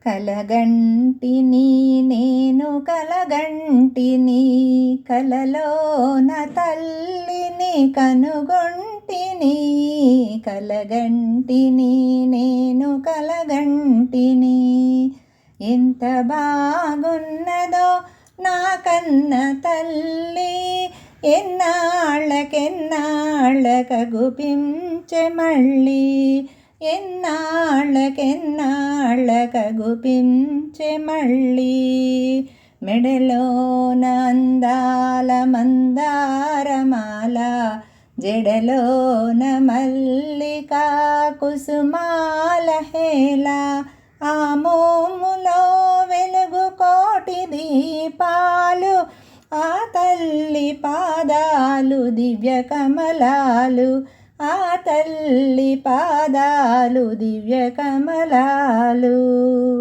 కలగంటిని నేను కలగంటిని, కలలోన తల్లిని కనుగొంటిని. కలగంటిని నేను కలగంటిని, ఎంత బాగున్నదో నా కన్న తల్లి. ఎన్నాళ్ళకెన్నాళ్ళకగుపించె మళ్ళీ, ఎన్నాళ్ళకెన్నాళ్ళకగుపించె మళ్ళీ. మెడలోన అందాల మందారమాల, జడలోన మల్లికా కుసుమాల హేళ. ఆ మోములో వెలుగు కోటి దీపాలు, ఆ తల్లి పాదాలు దివ్య కమలాలు. ఆ తల్లి పాదాలు దివ్య కమలాలు.